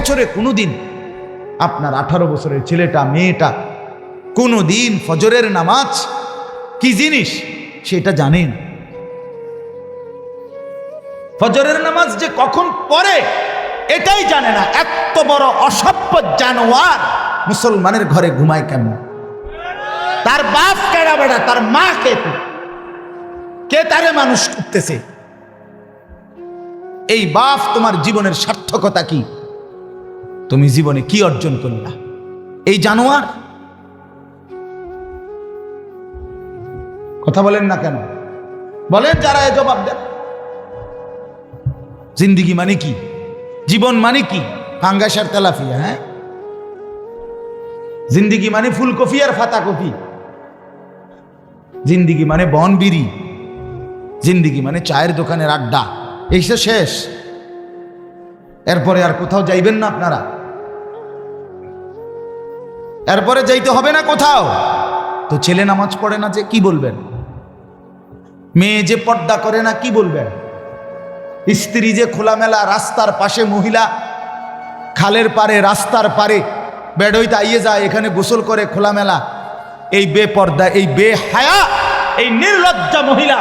বছরে কোনোদিন আপনার 18 বছরের ছেলেটা মেয়েটা কোনোদিন ফজরের নামাজ কি জিনিস সেটা জানেন? ফজরের নামাজ যে কখন পড়ে এটাই জানে না। এত বড় অসভ্য জানোয়ার মুসলমানের ঘরে ঘুমায় কেমন? তার বাপ কেডা বেড়া, তার মা কে তারে মানুষ করতেছে? এই বাপ তোমার জীবনের সার্থকতা কি? তুমি জীবনে কি অর্জন করলা? এই জানোয়ার কথা বলেন না কেন? বলেন যারা এ জবাব দেন। জিন্দিগি মানে কি? জীবন মানে কি? ফাঙ্গাসার তেলাফিয়া? হ্যাঁ, জিন্দিগি মানে ফুলকপি আর ফাতাকপি? জিন্দিগি মানে বনবিড়ি? জিন্দিগি মানে চায়ের দোকানের আড্ডা? এই তো শেষ। এরপরে আর কোথাও যাইবেন না আপনারা? এরপরে যাইতে হবে না কোথাও। তো ছেলে নামাজ পড়ে না যে কি বলবেন? মেয়ে যে পর্দা করে না কি বলবেন? স্ত্রী যে খোলামেলা রাস্তার পাশে, মহিলা খালের পারে রাস্তার পারে বেড়ইতে আইয়ে যায়, এখানে গোসল করে খোলামেলা, এই বেপর্দা, এই বেহায়া, এই নির্লজ্জা মহিলা,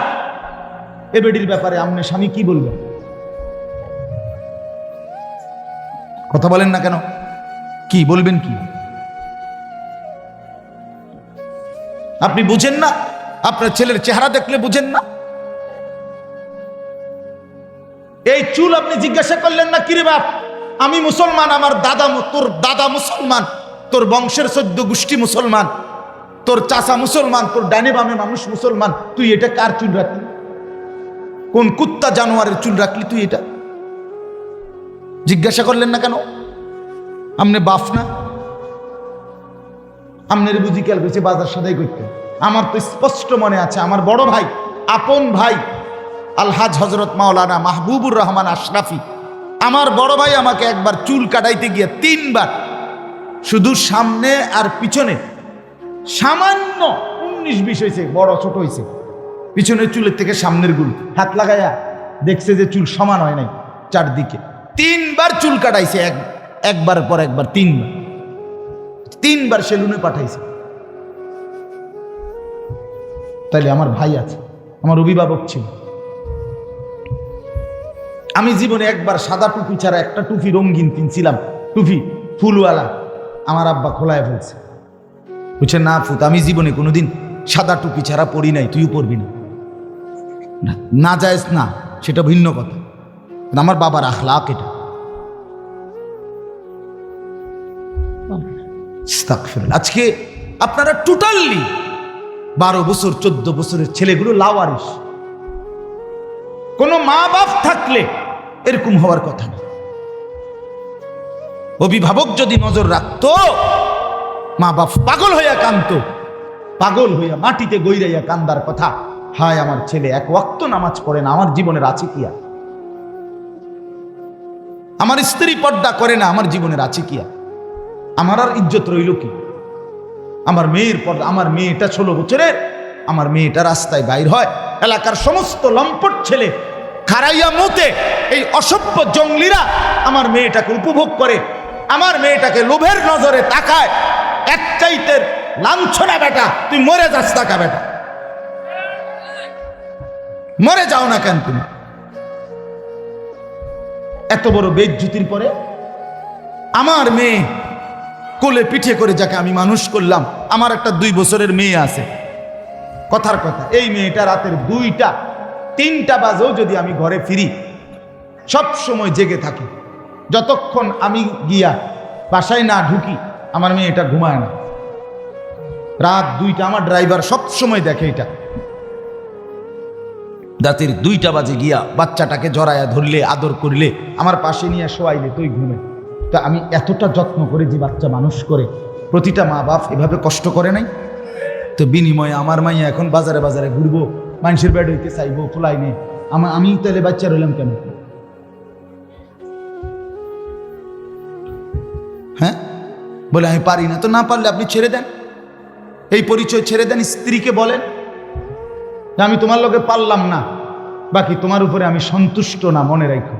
এ বেডির ব্যাপারে আপনি স্বামী কি বলবেন? কথা বলেন না কেন? কি বলবেন? কি আপনি বুঝেন না? আপনার ছেলের চেহারা দেখলে বুঝেন না? এই চুল আপনি জিজ্ঞাসা করলেন না, কিরে বাপ আমি মুসলমান, আমার দাদা, তোর দাদা মুসলমান, তোর বংশের 14 গোষ্ঠী মুসলমান, তোর চাচা মুসলমান, তোর ডানে বামে মানুষ মুসলমান, তুই এটা কার চুল রাখলি? কোন কুত্তা জানোয়ারের চুল রাখলি তুই? এটা জিজ্ঞাসা করলেন না কেন? আমনে বাপ না? আমনের বুঝি খেয়াল করেছে বাজার সদাই করতে? আমার তো স্পষ্ট মনে আছে, আমার বড় ভাই, আপন ভাই আলহাজ হজরত মাওলানা মাহবুবুর রহমান আশরাফি, আমার বড় ভাই আমাকে একবার চুল কাটাইতে গিয়ে 3 বার, শুধু সামনে আর পিছনে সামান্য 19-20 হয়েছে, বড় ছোট হয়েছে, পিছনের চুলের থেকে সামনের গুলো হাত লাগাইয়া দেখছে যে চুল সমান হয় নাই চারদিকে। 3 বার চুল কাটাইছে, একবার পর একবার 3 বার সেলুনে পাঠাইছে। তাইলে আমার ভাই আছে, আমার অভিভাবক ছিল। আমি জীবনে একবার সাদা টুপি ছাড়া একটা টুপি রঙিন কিনছিলাম, টুপি ফুলওয়ালা, আমার আব্বা খোলায় ফেলছে। বুঝছে না ফুত, আমি জীবনে কোনোদিন সাদা টুপি ছাড়া পরি নাই, তুইও পরবি না। না জায়েজ না, সেটা ভিন্ন কথা, আমার বাবার আখলাক এটা। আজকে আপনারা টোটালি 12 বছর 14 বছরের ছেলেগুলো লাওয়ারিস। কোনো মা বাপ থাকলে এরকম হওয়ার কথা না। অভিভাবক যদি নজর রাখতো, মা বাপ পাগল হইয়া কাঁদতো, পাগল হইয়া মাটিতে গইরাইয়া কান্দার কথা, হায় আমার ছেলে 1 ওয়াক্ত নামাজ পড়ে না, আমার জীবনের আছে কি আর? আমার স্ত্রী পর্দা করে না, আমার জীবনের আছে কি আর? আমার আর ইজ্জত রইল কি? আমার মেয়ের পর্দা, আমার মেয়েটা 16 বছরের, আমার মেয়েটা রাস্তায় বাইর হয়, এলাকার সমস্ত লম্পট ছেলে খারাইয়া মুতে, এই অসভ্য জঙ্গলিরা আমার মেয়েটাকে উপভোগ করে, আমার মেয়েটাকে লোভের নজরে তাকায়। এক চাইতে লাঞ্ছনা বেটা, তুই মরে যাস টাকা বেটা, মরে যাও না কেন তুমি? এত বড় বেইজ্জতির পরে আমার মেয়ে কোলে পিঠে করে, যাকে আমি মানুষ করলাম, আমার একটা 2 বছরের মেয়ে আছে, কথার কথা এই মেয়েটা রাতের 2টা 3টা বাজেও যদি আমি ঘরে ফিরি, সব সময় জেগে থাকি। যতক্ষণ আমি গিয়া বাসায় না ঢুকি, আমার মেয়েটা ঘুমায় না। রাত 2টা, আমার ড্রাইভার সব সময় দেখে এটা, রাতের 2টা বাজে গিয়া বাচ্চাটাকে জড়ায়া ধরলে, আদর করলে, আমার পাশে নিয়ে শোয়াইলে তুই ঘুমে। তা আমি এতটা যত্ন করে যে বাচ্চা মানুষ করে, প্রতিটা মা বাপ এভাবে কষ্ট করে নাই? তো বিনিময়ে আমার মাইয়া এখন বাজারে বাজারে ঘুরবো, মানুষের বেড হইতে চাইবো, খোলাই নেই, আমি তাহলে বাচ্চা রইলাম কেন? হ্যাঁ, বলে আমি পারি না। তো না পারলে আপনি ছেড়ে দেন, এই পরিচয় ছেড়ে দেন, স্ত্রীকে বলেন আমি তোমার লগে পারলাম না, বাকি তোমার উপরে আমি সন্তুষ্ট না, মনে রাখো।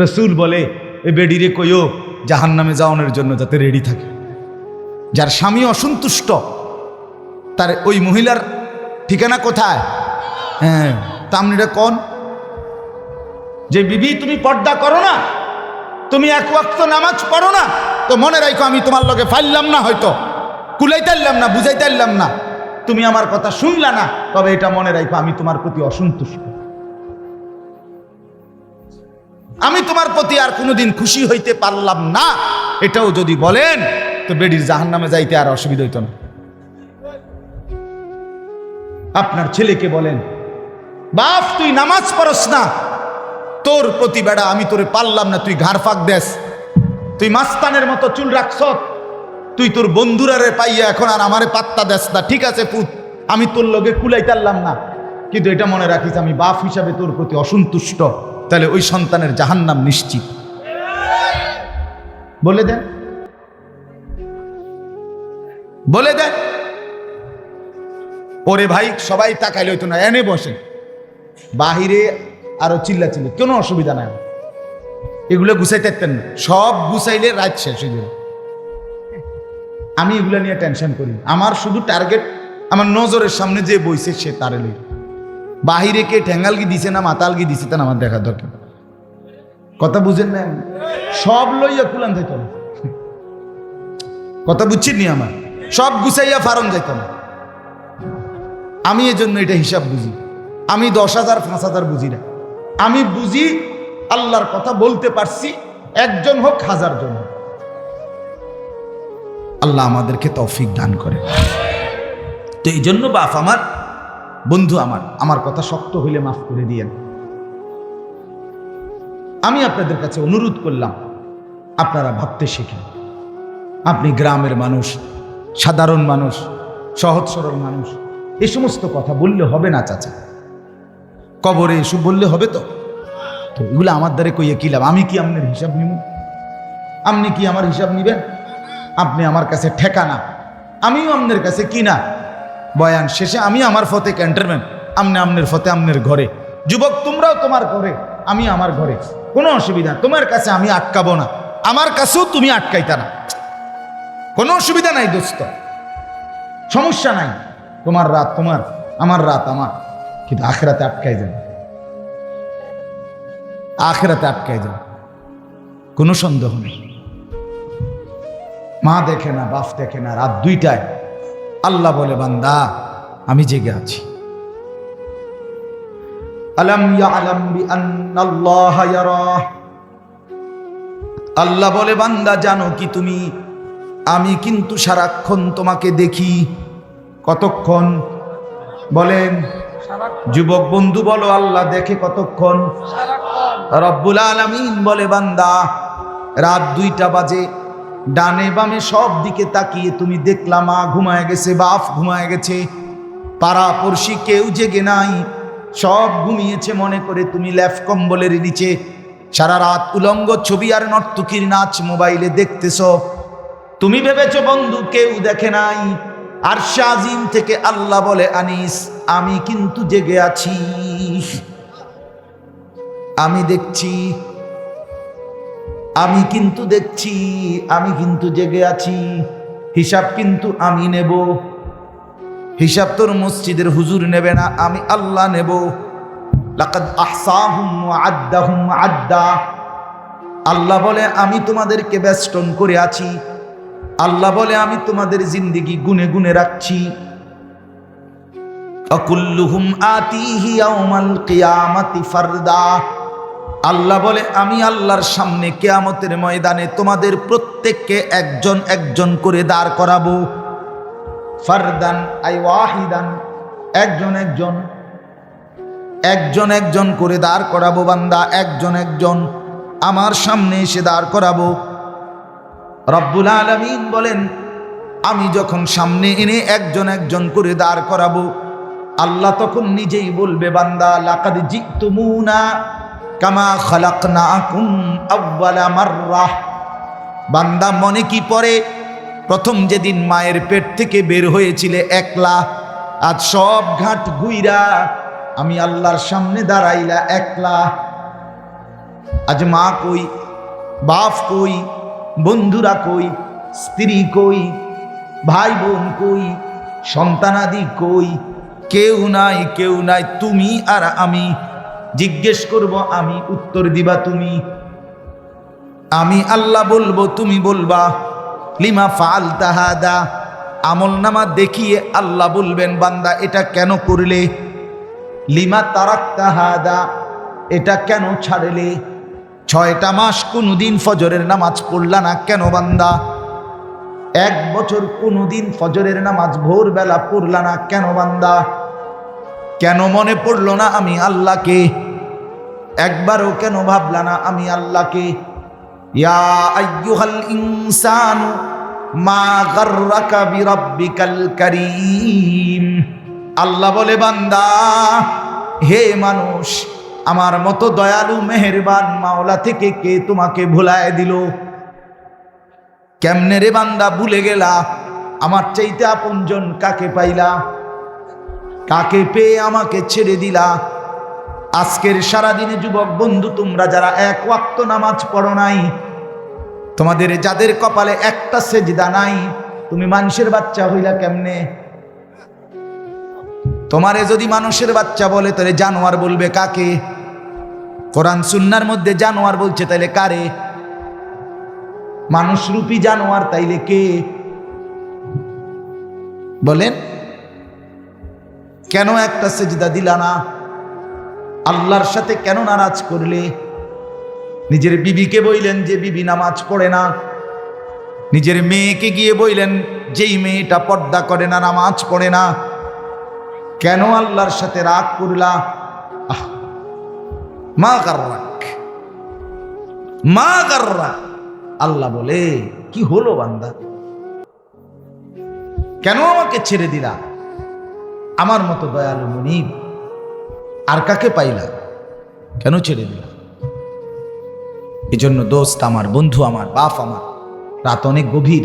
রসুল বলে এ বেডিরে কইও জাহান্নামে যাওয়ানোর জন্য যাতে রেডি থাকে। যার স্বামী অসন্তুষ্ট, তার ওই মহিলার ঠিকানা কোথায়? হ্যাঁ, তা আপনি এটা কোন যে বিবি তুমি পর্দা করো না, তুমি এক ওয়াক্ত নামাজ পড়ো না, তো মনে রাখো আমি তোমার লগে ফাইললাম না, হয়তো কুলাইতাইলাম না, বুঝাইতাইলাম না, তুমি আমার কথা শুনলা না, তবে এটা মনে রাখো আমি তোমার প্রতি অসন্তুষ্ট, আমি তোমার প্রতি আর কোনোদিন খুশি হইতে পারলাম না, এটাও যদি বলেন তো বেডির জাহান্নামে যাইতে আর অসুবিধা হইতো না। আপনার ছেলেকে বলেন, বাপ তুই নামাজ পড়স না, তোর প্রতি বেড়া আমি তোরে পারলাম না, তুই ঘাড় ফাঁক দেস, তুই মাস্তানের মতো চুল রাখছ, তুই তোর বন্ধুরারে পাইয়া এখন আর আমারে পাত্তা দেস না, ঠিক আছে পুত, আমি তোর লগে কুলাইতারলাম না, কিন্তু এটা মনে রাখিস আমি বাপ হিসাবে তোর প্রতি অসন্তুষ্ট, তাহলে ওই সন্তানের জাহান্নাম নিশ্চিত। বলে দেন, বলে দেন। ওরে ভাই সবাই তাকাইলে হইতো না, এনে বসে বাহিরে আরো চিল্লাচিল্লি, কোনো অসুবিধা নাই, এগুলো গুছাইতে পারতেন না, সব গুছাইলে রাত শেষ হয়ে যাবে। আমি এগুলো নিয়ে টেনশন করি, আমার শুধু টার্গেট আমার নজরের সামনে যে বইছে সে তারে লই, বাহিরে কে ঠ্যাঙ্গালগি দিছে না মাতালগি দিছে তা আমার দেখার দরকার। কথা বুঝেন না? সব লইয়া কুলান যাইত না, কথা বুঝছেন নি? আমার সব গুছাইয়া ফারন যাইত না। আমি এজন্য এটা হিসাব বুঝি, আমি 10,000 5,000 বুঝি না, আমি বুঝি আল্লাহর কথা বলতে পারছি, একজন হোক 1000 জন হোক। আল্লাহ আমাদেরকে তৌফিক দান করে। তো এই জন্য বাপ আমার, বন্ধু আমার কথা শক্ত হইলে মাফ করে দিয়েন। আমি আপনাদের কাছে অনুরোধ করলাম, আপনারা ভাবতে শিখেন। আপনি গ্রামের মানুষ, সাধারণ মানুষ, সহজ সরল মানুষ, এই সমস্ত কথা বললে হবে না চাচা, কবরে এসব বললে হবে? তো এগুলো আমার দ্বারে কইয়া কি লাভ? আমি কি আপনার হিসাব নিব? আপনি কি আমার হিসাব নিবেন? আপনি আমার কাছে ঠেকানা, আমিও আপনার কাছে কিনা। বয়ান শেষে আমি আমার ফতে ক্যান্টনমেন্ট, আপনি আপনার ফতে আপনার ঘরে। যুবক তোমরাও তোমার ঘরে, আমি আমার ঘরে, কোনো অসুবিধা। তোমার কাছে আমি আটকাবো না, আমার কাছেও তুমি আটকাইতা না, কোনো অসুবিধা নাই দোস্ত, সমস্যা নাই। তোমার রাত তোমার, আমার রাত আমার, কিন্তু আখেরাতে আটকাই যাবে, আখেরাতে আটকাই যাবে, কোনো সন্দেহ নেই। মা দেখে না, বাপ দেখে না, রাত 2টায় আল্লাহ বলে বান্দা আমি জেগে আছি। আলাম ইয়ালাম বিআন্নাল্লাহ ইয়ারা, আল্লাহ বলে বান্দা জানো কি তুমি, আমি কিন্তু সারাক্ষণ তোমাকে দেখি। কতক্ষণ বলেন? যুবক বন্ধু বলো, আল্লাহ দেখে কতক্ষণ? রব্বুল আলামিন বলে বান্দা রাত 2টা বাজে, ডানে বামে সব দিকে তাকিয়ে তুমি দেখলা মা ঘুমায় গেছে, বাপ ঘুমায় গেছে, পাড়া পড়শি কেউ জেগে নাই, সব ঘুমিয়েছে মনে করে তুমি ল্যাফ কম্বলের নিচে সারা রাত উলঙ্গ ছবি আর নর্তকীর নাচ মোবাইলে দেখতেছ। তুমি ভেবেছো বন্ধু কেউ দেখে নাই। আরশে আজিম থেকে আল্লাহ বলে আনিস আমি কিন্তু জেগে আছি, আমি দেখছি, আমি কিন্তু দেখছি, আমি কিন্তু জেগে আছি, হিসাব কিন্তু আমি নেব। হিসাব তোর মসজিদের হুজুর নেবে না, আমি আল্লাহ নেব। লাকাদ আহসাহুম ওয়া আদ্দাহুম আদ্দা, আল্লাহ বলে আমি তোমাদেরকে বেষ্টন করে আছি, আল্লাহ বলে আমি তোমাদের জিন্দেগি গুনে গুনে রাখছি। আকুল্লুহুম আতিহি ইয়াউমাল কিয়ামাতি ফারদা, আল্লাহ বলে আমি আল্লাহর সামনে কিয়ামতের ময়দানে তোমাদের প্রত্যেককে একজন একজন করে দাঁড় করাবো। ফারদান আই ওয়াহিদান, একজন একজন, একজন একজন করে দাঁড় করাবো বান্দা, একজন একজন আমার সামনে এসে দাঁড় করাবো। রব্বুল আলামিন বলেন আমি যখন সামনে এনে একজন একজন করে দাঁড় করাবো, আল্লাহ তখন নিজেই বলবে বান্দা লাকাদ জিতুমুনা কামা খালাকনাকুম আউওয়ালা মাররাহ, বান্দা মনে কি পড়ে প্রথম যেদিন মায়ের পেট থেকে বের হয়েছিলে একলা, আজ সব ঘাট ঘুইরা আমি আল্লাহর সামনে দাঁড়াইলা একলা। আজ মা কই, বাপ কই, বন্ধুরা কই, স্ত্রী কই, ভাই বোন কই, সন্তানাদি কই? কেউ নাই, কেউ নাই, তুমি আর আমি। জিজ্ঞেস করব আমি, উত্তর দিবা তুমি। আমি আল্লাহ বলবো, তুমি বলবা লিমা ফাআলতা হাদা। আমলনামা দেখিয়ে আল্লাহ বলবেন, বান্দা এটা কেন করলে? লিমা তারাকতা হাদা, এটা কেন ছাড়লে? 6টা মাস কোনোদিন ফজরের নামাজ পড়লা না কেন বান্দা? 1 বছর কোনোদিন ফজরের নামাজ ভোরবেলা পড়লা না কেন বান্দা? কেন মনে পড়ল না আমি আল্লাহকে? একবারও কেন ভাবলা না আমি আল্লাহকে? ইয়া আইয়ুহাল ইনসানু মা গাররাকা বিরাব্বিকাল কারীম। আল্লাহ বলে, বান্দা, হে মানুষ, আমার মতো দয়ালু মেহেরবান মাওলা থেকে কে তোমাকে ভুলায় দিল? কেমনে রে বান্দা ভুলে গেলা? আমার চাইতে আপনজন কাকে পাইলা? কাকে পেয়ে আমাকে ছেড়ে দিলা? আজকের সারাদিনে যুবক বন্ধু, তোমরা যারা 1 ওয়াক্ত নামাজ পড়ো নাই, তোমাদের যাদের কপালে একটা সেজদা নাই, তুমি মানুষের বাচ্চা হইলা কেমনে? তোমারে যদি মানুষের বাচ্চা বলে তাহলে জানোয়ার বলবে কাকে? কোরআন সুন্নাহর মধ্যে জানোয়ার বলছে, তাইলে কারে? মানুষরূপী জানোয়ার তাইলে কে? বলেন, কেন একটা সেজদা দিলা না? আল্লাহর সাথে কেন নারাজ করলে? নিজের বিবিকে বইলেন যে বিবি নামাজ পড়ে না, নিজের মেয়েকে গিয়ে বইলেন যেই মেয়েটা পর্দা করে না, নামাজ পড়ে না। কেন আল্লাহর সাথে রাগ করলা? মা গাররাক, মা গাররাক। আল্লাহ বলে, কি হলো বান্দা, কেন আমাকে ছেড়ে দিলা? আমার মতো দয়ালু মুনিব আর কাকে পাইলা? কেন ছেড়ে দিলা? এই জন্য দোস্ত আমার, বন্ধু আমার, বাপ আমার, রাত অনেক গভীর।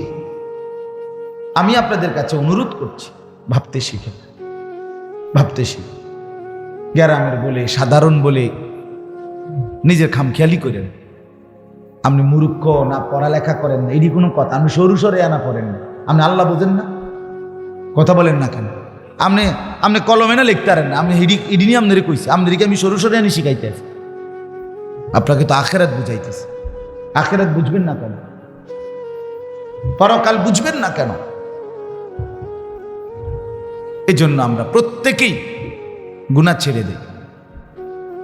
আমি আপনাদের কাছে অনুরোধ করছি, ভাবতে শিখে, ভাবতে শিখে। গ্রামের বলে, সাধারণ বলে নিজের খামখেয়ালি করেন। আপনি মূর্খ না, পড়ালেখা করেন না, এটি কোনো কথা? আপনি সরু সরে আনা পড়েন না, আপনি আল্লাহ বোঝেন না? কথা বলেন না কেন? আপনি কলমে না লিখতে পারেন না, আপনি ইডি নিয়ে আপনাদের কইছে, আপনাদেরকে আমি সরু সরে আনি শিখাইতে আছি। আপনাকে তো আখেরাত বুঝাইতেছে। আখেরাত বুঝবেন না কেন? পরকাল বুঝবেন না কেন? এই জন্য আমরা প্রত্যেকেই গুনাহ ছেড়ে দেই,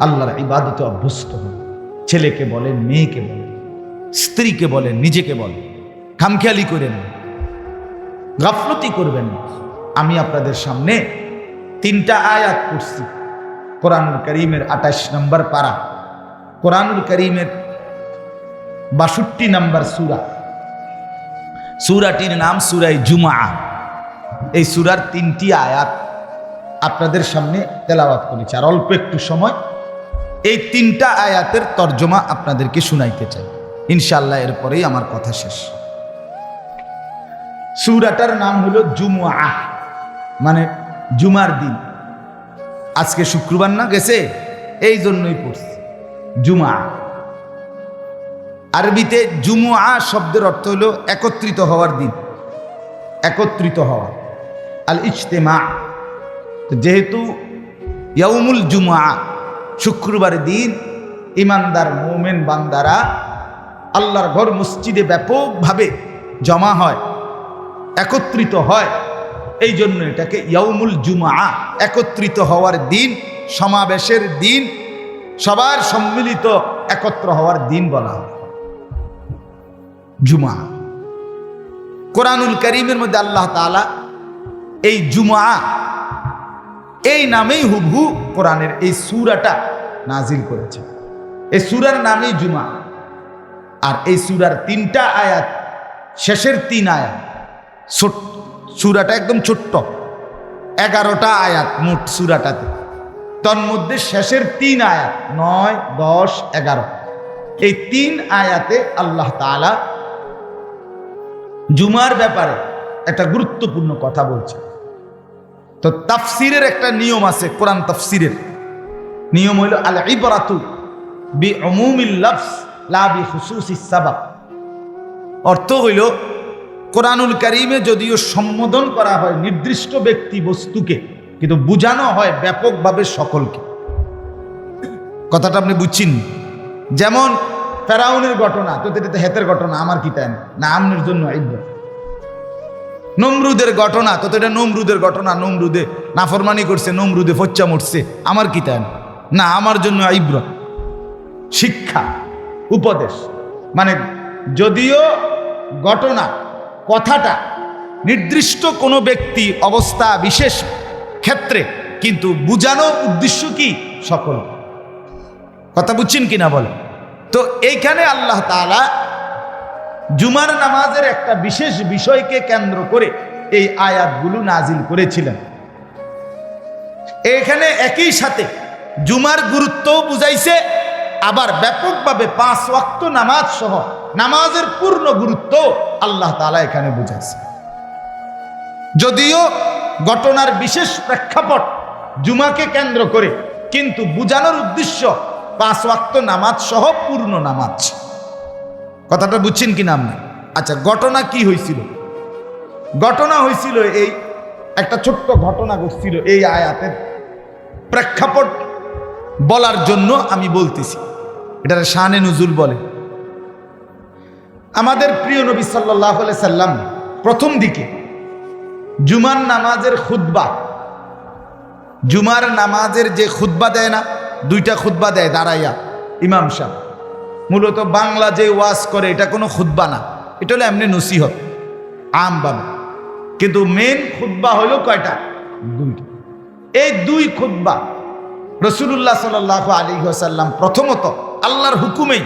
আল্লাহর ইবাদতে অভ্যস্ত হন। ছেলেকে বলেন, মেয়েকে বলেন, স্ত্রীকে বলেন, নিজেকে বলেন, খামখেয়ালি করেন, গাফলতি করবেন না। আমি আপনাদের সামনে 3টা আয়াত পড়ছি কোরআনুল কারীমের 28 নম্বর পারা, কোরআনুল কারীমের 62 নম্বর সূরা। সূরাটির নাম সূরায়ে জুমআ। এই সূরার 3টি আয়াত আপনাদের সামনে তেলাওয়াত করেছি, আর অল্প একটু সময় এই 3টা আয়াতের তর্জমা আপনাদেরকে শুনাইতে চাই ইনশাআল্লাহ। এরপরেই আমার কথা শেষ। সূরাটার নাম হলো জুমআ, মানে জুমার দিন। আজকে শুক্রবার না গেছে, এই জন্যই পড়ছি জুমআ। আরবিতে জুমআ শব্দের অর্থ হলো একত্রিত হওয়ার দিন, একত্রিত হওয়া, আল ইজতিমা। তো যেহেতু ইয়াউমুল জুমআ, শুক্রবারের দিন ইমানদার মুমিন বান্দারা আল্লাহর ঘর মসজিদে ব্যাপকভাবে জমা হয়, একত্রিত হয়, এই জন্য এটাকে ইয়াউমুল জুমআ, একত্রিত হওয়ার দিন, সমাবেশের দিন, সবার সম্মিলিত একত্র হওয়ার দিন বলা হয় জুমআ। কোরআনুল কারীমের মধ্যে আল্লাহ তাআলা এই জুমআ এই নামেই হুবহু কোরআনের এই সূরাটা নাজিল করেছে। এই সূরার নামই জুমআ। আর এই সূরার 3টা আয়াত, শেষের 3 আয়াত, সূরাটা একদম ছোট্ট, 11টা আয়াত মোট সূরাটাতে। তন্মধ্যে শেষের 3 আয়াত 9, 10, 11, এই 3 আয়াতে আল্লাহ তাআলা জুমার ব্যাপারে একটা গুরুত্বপূর্ণ কথা বলছে। তো তাফসিরের একটা নিয়ম আছে, কোরআন তাফসিরের নিয়ম হইল আল ইবরাতু বিউমুমিল লাফজ লা বিখুসুসিস সাবাব। অর্থ হইল কোরআনুল কারীমে যদিও সম্বোধন করা হয় নির্দিষ্ট ব্যক্তি বস্তুকে, কিন্তু বুঝানো হয় ব্যাপকভাবে সকলকে। কথাটা আপনি বুঝছেন? যেমন ফেরাউনের ঘটনা, তো এটা হেতের ঘটনা, আমার কি তাই না, আমনের জন্য ইব্রাহিম। নমরুদের ঘটনা, তো এটা নমরুদের ঘটনা, নমরুদে নাফরমানি করছে, নমরুদে ফচ্চা মরছে, আমার কি তাই না, আমার জন্য ইব্রাহিম। শিক্ষা, উপদেশ, মানে যদিও ঘটনা কথাটা নির্দিষ্ট কোনো ব্যক্তি অবস্থা বিশেষ ক্ষেত্রে, কিন্তু বুঝানো উদ্দেশ্য কি সকল। কথা বুঝছেন কিনা বলে? তো এইখানে আল্লাহ তাআলা জুমার নামাজের একটা বিশেষ বিষয়কে কেন্দ্র করে এই আয়াতগুলো নাজিল করেছিলেন। এখানে একই সাথে জুমার গুরুত্বও বুঝাইছে, আবার ব্যাপকভাবে 5 ওয়াক্ত নামাজ সহ নামাজের পূর্ণ গুরুত্ব আল্লাহ তাআলা এখানে বুঝাইছে। যদিও ঘটনার বিশেষ প্রেক্ষাপট জুমাকে কেন্দ্র করে, কিন্তু বুঝানোর উদ্দেশ্য 5 ওয়াক্ত নামাজ সহ পূর্ণ নামাজ। কথাটা বুঝছেন কিনা আপনি? আচ্ছা, ঘটনা কি হয়েছিল? ঘটনা হয়েছিল এই একটা ছোট্ট ঘটনা ঘটছিল এই আয়াতের প্রেক্ষাপট বলার জন্য আমি বলতেছি। এটার শানে নুজুল বলে। আমাদের প্রিয় নবী সাল্লাল্লাহু আলাইহি সাল্লাম প্রথম দিকে জুমার নামাজের খুতবা, জুমার নামাজের যে খুতবা দেয় না, 2টা খুতবা দেয় দাঁড়াইয়া ইমাম সাহেব, মূলত বাংলা যে ওয়াজ করে এটা কোনো খুতবা না, এটা হলো এমনি নসিহত আমভাবে, কিন্তু মেন খুতবা হলো কয়টা? 2টা। এই 2 খুতবা রাসূলুল্লাহ সাল্লাল্লাহু আলাইহি ওয়াসাল্লাম প্রথমত আল্লাহর হুকুমেই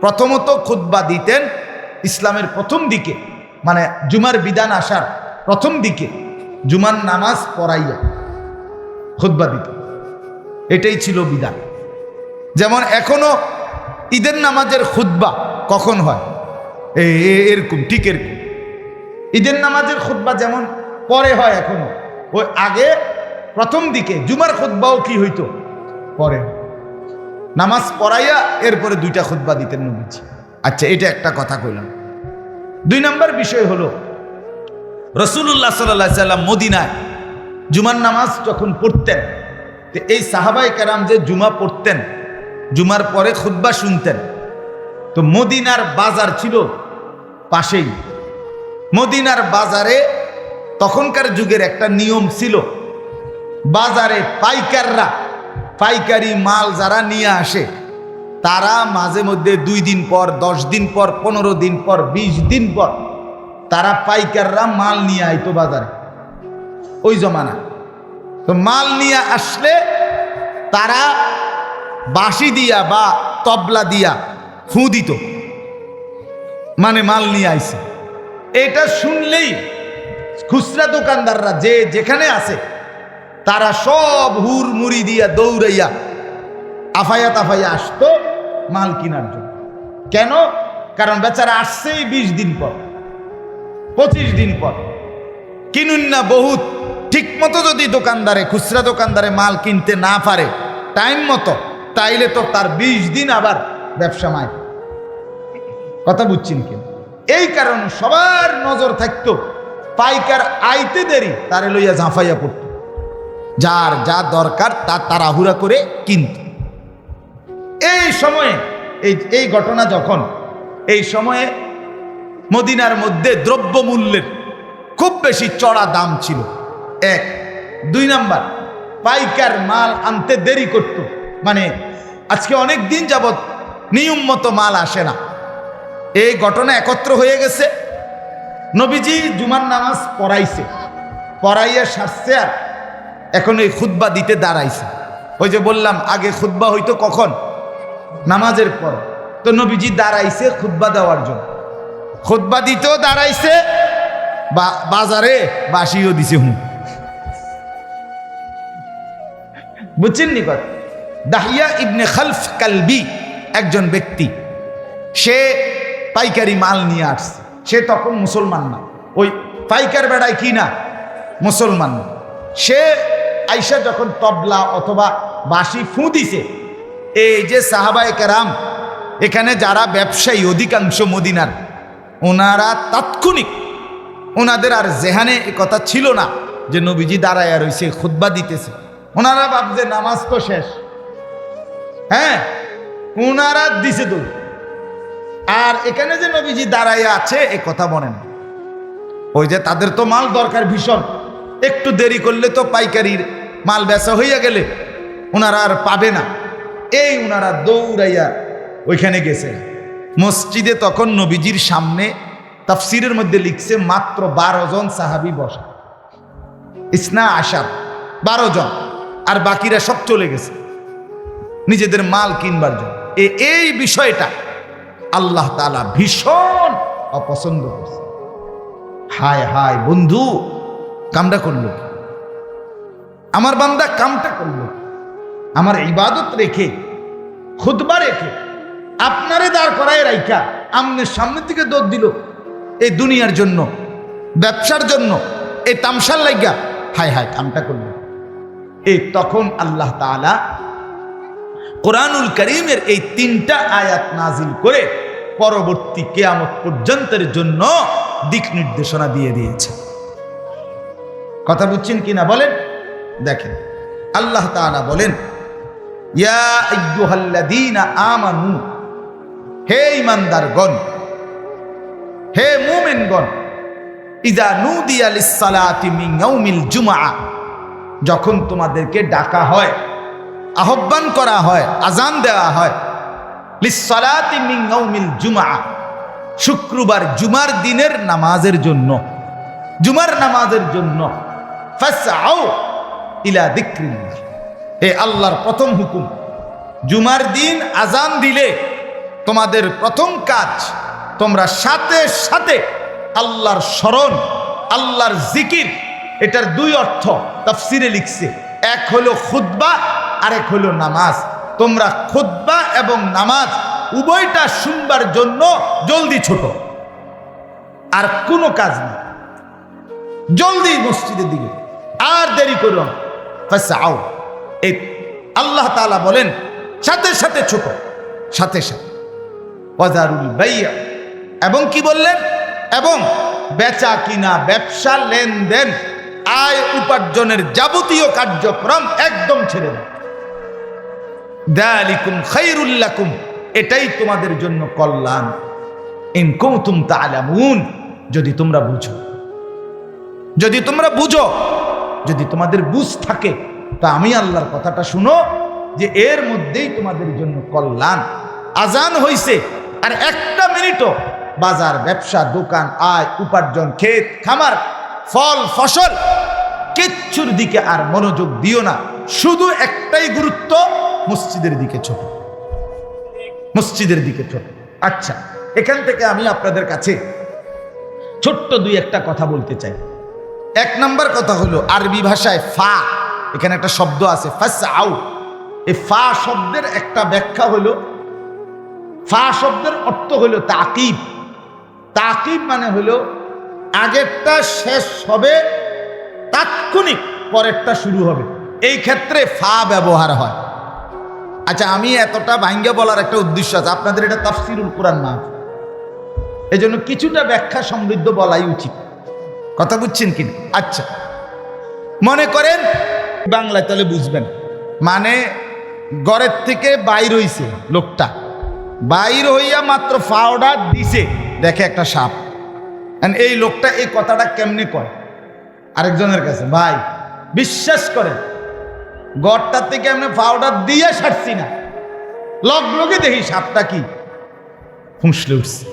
প্রথমত খুতবা দিতেন ইসলামের প্রথম দিকে, মানে জুমার বিধান আসার প্রথম দিকে জুমার নামাজ পড়াইয়া খুতবা দিতেন। এটাই ছিল বিধান। যেমন এখনো ঈদের নামাজের খুতবা কখন হয়? এরকম, ঠিক এরকম ঈদের নামাজের খুতবা যেমন পরে হয় এখনো, ওই আগে প্রথম দিকে জুমার খুতবাও কি হইতো? পরে নামাজ পড়াইয়া এরপরে 2টা খুতবা দিতেন নবীজি। আচ্ছা, এটা একটা কথা কইলাম। 2 নম্বর বিষয় হলো রাসূলুল্লাহ সাল্লাল্লাহু আলাইহি সাল্লাম মদিনায় জুমার নামাজ যখন পড়তেন, তো এই সাহাবায়ে কেরাম যে জুমা পড়তেন, জুমার পরে খুতবা শুনতেন, তো মদিনার বাজার ছিল পাশেই। মদিনার বাজারে তখনকার যুগের একটা নিয়ম ছিল, বাজারে পাইকাররা, পাইকারি মাল যারা নিয়ে আসে, তারা মাঝে মধ্যে 2 দিন পর, 10 দিন পর, 15 দিন পর, 20 দিন পর তারা পাইকাররা মাল নিয়ে আইতো বাজারে ওই জমানা। তো মাল নিয়ে আসলে তারা বাঁশি দিয়া বা তবলা দিয়া ফু দিত, মানে মাল নিয়ে আইছে। এটা শুনলেই খুচরা দোকানদাররা যে যেখানে আছে তারা সব হুর মুড়ি দিয়া দৌড়াইয়া আফাইয়া তাফাইয়া আসতো মাল কেনার জন্য। কেন? কারণ বেচারা আসছেই 20 দিন পর, 25 দিন পর, কিনুন না বহুত। ঠিক মতো যদি দোকানদারে, খুচরা দোকানদারে মাল কিনতে না পারে টাইম মতো, তাইলে তো তার 20 দিন আবার ব্যবসা মায়। কথা বুঝছেন কি? এই কারণে সবার নজর থাকতো, পাইকার আইতে দেরি তারে লইয়া ঝাঁফাইয়া পড়তো, যার যা দরকার তা তাড়াহুড়া করে কিনত। এই সময়ে এই ঘটনা যখন, এই সময়ে মদিনার মধ্যে দ্রব্য মূল্যের খুব বেশি চড়া দাম ছিল, 1। 2 নাম্বার, পাইকার মাল আনতে দেরি করত, মানে আজকে অনেক দিন যাবত নিয়ম মতো মাল আসে না। এই ঘটনা একত্র হয়ে গেছে। নবীজি জুমার নামাজ পড়াইছে, পড়াইয়া সারছে, আর এখন এই খুতবা দিতে দাঁড়াইছে। ওই যে বললাম আগে খুতবা হইতো কখন? নামাজের পর। তো নবীজি দাঁড়াইছে খুতবা দেওয়ার জন্য, খুতবা দিতেও দাঁড়াইছে, বাজারে বাসিও দিছে। বুঝছেন নি কথা? দাহিয়া ইবনে খালফ কালবি একজন ব্যক্তি, সে পাইকারি মাল নিয়ে আসছে। সে তখন মুসলমান না, ওই পাইকার বেড়ায় কি না, মুসলমান না। সে আইসা যখন তবলা অথবা বাঁশি ফু দিছে, এই যে সাহাবায়ে কেরাম এখানে যারা ব্যবসায়ী অধিকাংশ মদিনার, ওনারা তাৎক্ষণিক, ওনাদের আর জেহানে এ কথা ছিল না যে নবীজি দাঁড়ায় রইছে খুতবা দিতেছে। ওনারা ভাবছে নামাজ তো শেষ। হ্যাঁ, ওনারা দিছে তো, আর এখানে যে নবীজি দাঁড়ায় আছে এ কথা বলেন। ওই যে তাদের তো মাল দরকার ভীষণ, একটু দেরি করলে তো পাইকারির মাল বেচা হইয়া গেলে ওনারা আর পাবে না, এই ওনারা দৌড়াইয়া ওইখানে গেছে। মসজিদে তখন নবীজির সামনে তাফসিরের মধ্যে লিখছে মাত্র 12 জন সাহাবী বসা, ইসনা আশার 12 জন, আর বাকিরা সব চলে গেছে নিজেদের মাল কিনবার জন্য। এই বিষয়টা আল্লাহ তাআলা ভীষণ অপছন্দ করছে। হায় হায় বন্ধু, কামটা করলো কি? আমার বান্দা কামটা করলো, আমার ইবাদত রেখে, খুতবা রেখে, আপনারে দাঁড় করায় রাইখা আমনের সামনে থেকে দৌড় দিল এই দুনিয়ার জন্য, ব্যবসার জন্য, এই তামসার লাইগা। হায় হায় কামটা করলো। এই তখন আল্লাহ তাআলা কোরআনুল কারীমের এই 3টা আয়াত নাজিল করে পরবর্তী কিয়ামত পর্যন্তের জন্য দিক নির্দেশনা দিয়ে দিয়েছে। কথা বুঝছেন কিনা বলেন? দেখেন আল্লাহ তাআলা বলেন, ইয়া আইয়ুহাল্লাযীনা আমানু, হে ঈমানদারগণ, হে মুমিনগণ, ইযা নুদিয়া লিস-সালাতি মিন ইয়াউমিল জুমআ, যখন তোমাদেরকে ডাকা হয়, আহ্বান করা হয়, আজান দেওয়া হয়, লিস-সালাতি মিন ইয়াউমিল জুমআ, শুক্রবার জুমার দিনের নামাজের জন্য, জুমার নামাজের জন্য, ফাসআউ ইলা যিকরিল্লাহ। হে আল্লাহর প্রথম হুকুম, জুমার দিন আজান দিলে তোমাদের প্রথম কাজ, তোমরা সাথে সাথে আল্লাহর স্মরণ, আল্লাহর জিকির। এটার 2 অর্থ তাফসিরে লিখছে, এক হলো খুতবা আর এক হলো নামাজ। তোমরা খুতবা এবং নামাজ উভয়টা শুনবার জন্য জলদি ছোট, আর কোনো কাজ নেই, জলদি মসজিদের দিকে, আর দেরি করো না। ফাসআউ, এই আল্লাহ তাআলা বলেন সাথে সাথে ছোট, সাথে সাথে। ওয়াজারুল বাই'a, এবং কি বললেন? এবং বেচা কিনা, ব্যবসা, লেনদেন, আয় উপার্জনের যাবতীয় কার্যক্রম একদম ছেড়ে দাও। যালিকুম খায়রুল লাকুম, এটাই তোমাদের জন্য কল্যাণ। ইন কুনতুম তা'লামুন, যদি তোমরা বুঝো, যদি তোমরা বুঝো, যদি তোমাদের বুঝ থাকে, তা আমি আল্লাহর কথাটা শুনো যে এর মধ্যেই তোমাদের জন্য কল্যাণ। আজান হইছে, আর 1টা মিনিটও বাজার, ব্যবসা, দোকান, আয় উপার্জন, ক্ষেত খামার, ফল ফসল, কিচ্ছুর দিকে আর মনোযোগ দিও না। শুধু একটাই গুরুত্ব, মসজিদের দিকে ছোট, মসজিদের দিকে ছোট। আচ্ছা, এখান থেকে আমি আপনাদের কাছে ছোট্ট 2-1টা কথা বলতে চাই। 1 নম্বর কথা হলো, আরবি ভাষায় ফা, এখানে একটা শব্দ আছে ফাসআউ। এই ফা শব্দের একটা ব্যাখ্যা হলো, ফা শব্দের অর্থ হলো তাকিব। তাকিব মানে হলো আগেরটা শেষ হবে, তাৎক্ষণিক পরেরটা শুরু হবে, এই ক্ষেত্রে ফা ব্যবহার হয়। আচ্ছা, আমি এতটা ভাঙ্গা বলার একটা উদ্দেশ্য আছে, আপনাদের এটা তাফসিরুল কোরআন না, এই জন্য কিছুটা ব্যাখ্যা সমৃদ্ধ বলাই উচিত। কথা বুঝছেন কিনা? আচ্ছা, মনে করেন বাংলায়, তাহলে বুঝবেন, মানে ঘরের থেকে বাইর হইছে লোকটা, বাইর হইয়া মাত্র ফাওড়া দিছে, দেখে একটা সাপ। এই লোকটা এই কথাটা কেমনে কয় আরেকজনের কাছে? ভাই বিশ্বাস করেন, ঘরটার থেকে এমনি ফাওড়া দিয়ে সারছি না, লগে দেখি সাপটা কি ফুঁসলে উঠছে।